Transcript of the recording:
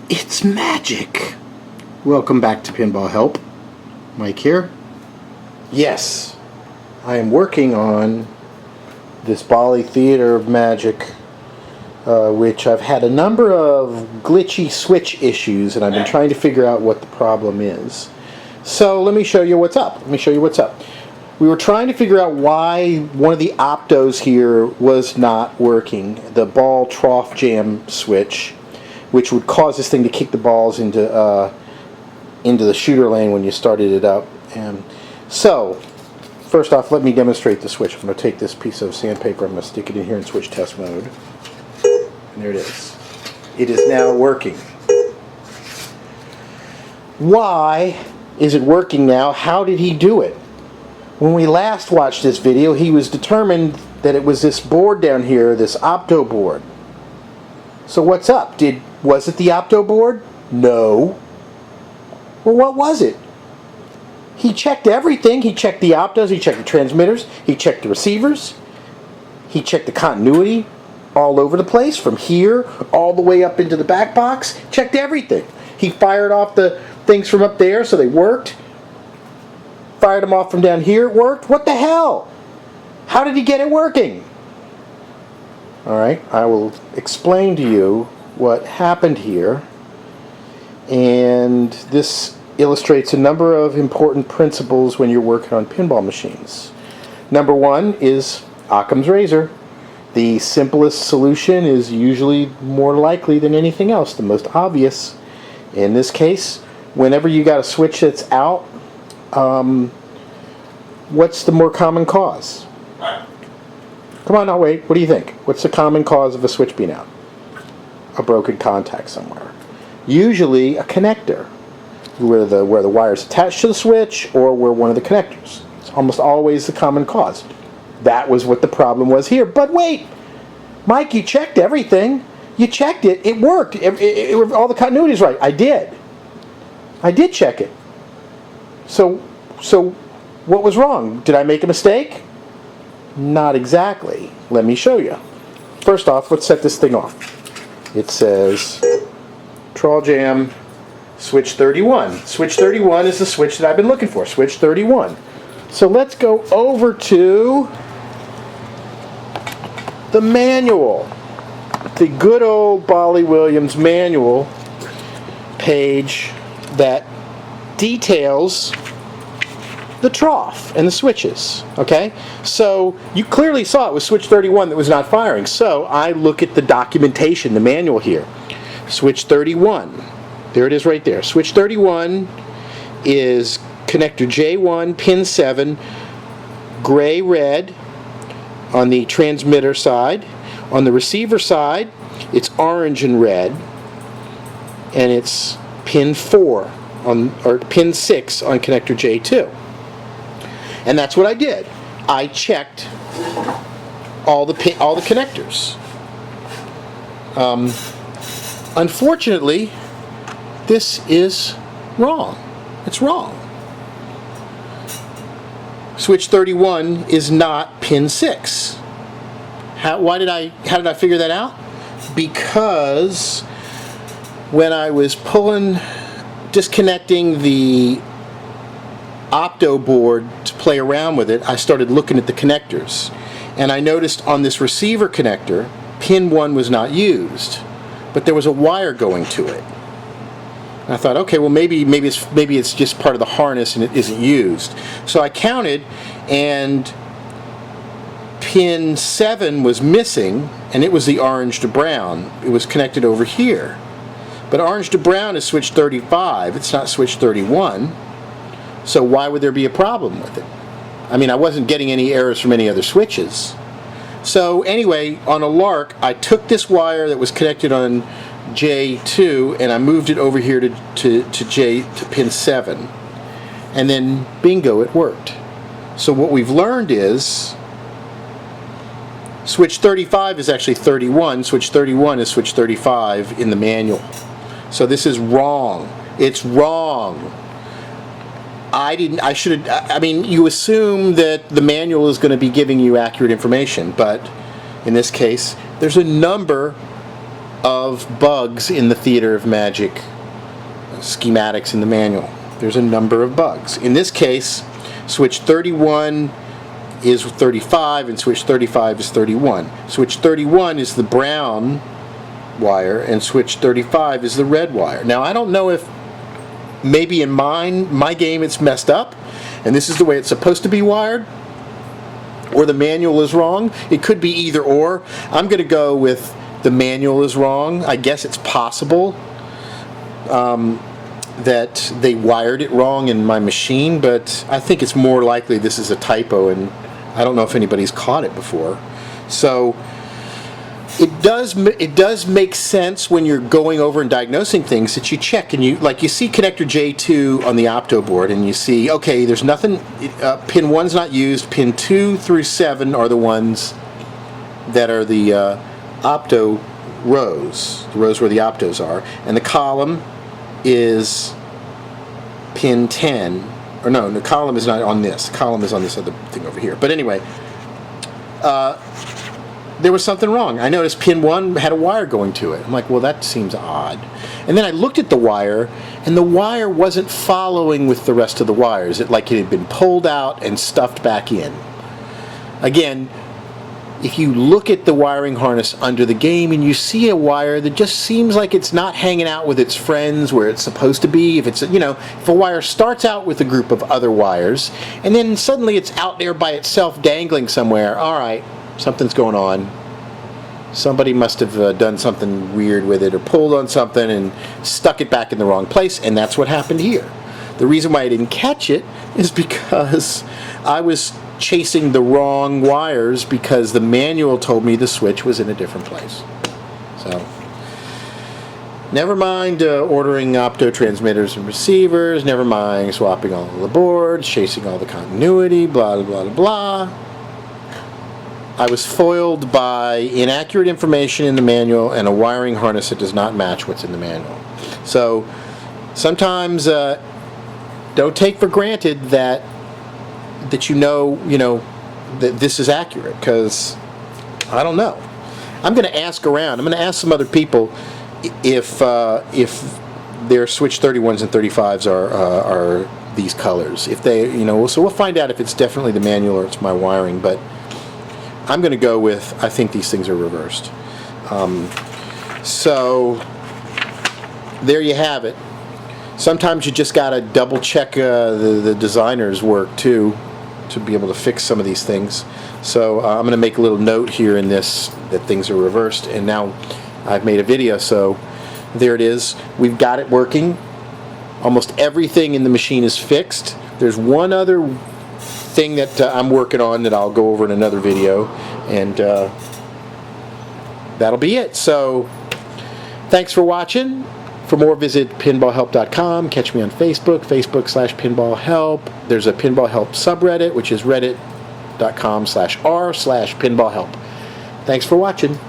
It's magic! Welcome back to PinballHelp. Mike here. Yes, I am working on this Bally Theatre of Magic, which I've had a number of glitchy switch issues, and I've been trying to figure out what the problem is. So let me show you what's up. We were trying to figure out why one of the optos here was not working, the ball trough jam switch, which would cause this thing to kick the balls into the shooter lane when you started it up. And so, first off, let me demonstrate the switch. I'm going to take this piece of sandpaper, I'm going to stick it in here in switch test mode. And there it is. It is now working. Why is it working now? How did he do it? When we last watched this video, he was determined that it was this board down here, this Opto board. So what's up? Was it the Opto board? No. Well, what was it? He checked everything. He checked the optos, he checked the transmitters, he checked the receivers, he checked the continuity all over the place, from here all the way up into the back box. Checked everything. He fired off the things from up there so they worked. Fired them off from down here, it worked. What the hell? How did he get it working? Alright, I will explain to you what happened here. And this illustrates a number of important principles when you're working on pinball machines. Number one is Occam's razor. The simplest solution is usually more likely than anything else, the most obvious. In this case, whenever you got a switch that's out, what's the more common cause? Come on, now wait. What do you think? What's the common cause of a switch being out? A broken contact somewhere. Usually a connector, where the wire's attached to the switch or where one of the connectors. It's almost always the common cause. That was what the problem was here. But wait, Mike, you checked everything. You checked it. It worked. All the continuity is right. I did check it. So what was wrong? Did I make a mistake? Not exactly. Let me show you. First off, let's set this thing off. It says Troll Jam switch 31. Switch 31 is the switch that I've been looking for. Switch 31. So let's go over to the manual. The good old Bally Williams manual page that details the trough and the switches. Okay, so you clearly saw it was switch 31 that was not firing. So I look at the documentation, the manual here. Switch 31, there it is right there. Switch 31 is connector J1, pin 7, gray-red on the transmitter side. On the receiver side, it's orange and red, and it's pin 4 or pin 6 on connector J2. And that's what I did. I checked all the connectors. Unfortunately, this is wrong. It's wrong. Switch 31 is not pin 6. How did I figure that out? Because when I was disconnecting the Opto board to play around with it, I started looking at the connectors, and I noticed on this receiver connector, pin 1 was not used, but there was a wire going to it. And I thought, okay, well maybe it's just part of the harness and it isn't used. So I counted, and pin 7 was missing, and it was the orange to brown. It was connected over here. But orange to brown is switch 35. It's not switch 31. So why would there be a problem with it? I mean, I wasn't getting any errors from any other switches. So anyway, on a lark, I took this wire that was connected on J2 and I moved it over here to pin 7. And then bingo, it worked. So what we've learned is switch 35 is actually 31. Switch 31 is switch 35 in the manual. So this is wrong. It's wrong. I mean, you assume that the manual is going to be giving you accurate information, but in this case, there's a number of bugs in the Theater of Magic schematics in the manual. There's a number of bugs. In this case, switch 31 is 35 and switch 35 is 31. Switch 31 is the brown wire and switch 35 is the red wire. Now I don't know if maybe in my game it's messed up and this is the way it's supposed to be wired, or the manual is wrong. It could be either or. I'm going to go with the manual is wrong. I guess it's possible that they wired it wrong in my machine, but I think it's more likely this is a typo, and I don't know if anybody's caught it before. So it does make sense when you're going over and diagnosing things that you check, and you see connector J2 on the Opto board, and you see, okay, there's nothing, pin 1's not used, pin 2 through 7 are the ones that are the Opto rows, the rows where the Optos are, and the column is pin 10, or no, the column is not on this, the column is on this other thing over here. But anyway, there was something wrong. I noticed pin 1 had a wire going to it. I'm like, well, that seems odd. And then I looked at the wire, and the wire wasn't following with the rest of the wires. It had been pulled out and stuffed back in. Again, if you look at the wiring harness under the game and you see a wire that just seems like it's not hanging out with its friends where it's supposed to be, if a wire starts out with a group of other wires and then suddenly it's out there by itself dangling somewhere, all right, something's going on. Somebody must have done something weird with it or pulled on something and stuck it back in the wrong place, and that's what happened here. The reason why I didn't catch it is because I was chasing the wrong wires because the manual told me the switch was in a different place. So, never mind ordering Opto transmitters and receivers, never mind swapping all the boards, chasing all the continuity, blah, blah, blah, blah. I was foiled by inaccurate information in the manual and a wiring harness that does not match what's in the manual. So, sometimes don't take for granted that you know that this is accurate, because I don't know. I'm going to ask around. I'm going to ask some other people if their switch 31s and 35s are these colors. If they, so we'll find out if it's definitely the manual or it's my wiring. But I'm going to go with I think these things are reversed. So there you have it. Sometimes you just got to double check the designer's work too, to be able to fix some of these things. So I'm going to make a little note here in this that things are reversed, and now I've made a video, so there it is. We've got it working. Almost everything in the machine is fixed. There's one other thing that I'm working on that I'll go over in another video, and that'll be it. So thanks for watching. For more, visit pinballhelp.com. Catch me on Facebook, Facebook.com/pinballhelp. There's a PinballHelp subreddit, which is reddit.com/r/pinballhelp. Thanks for watching.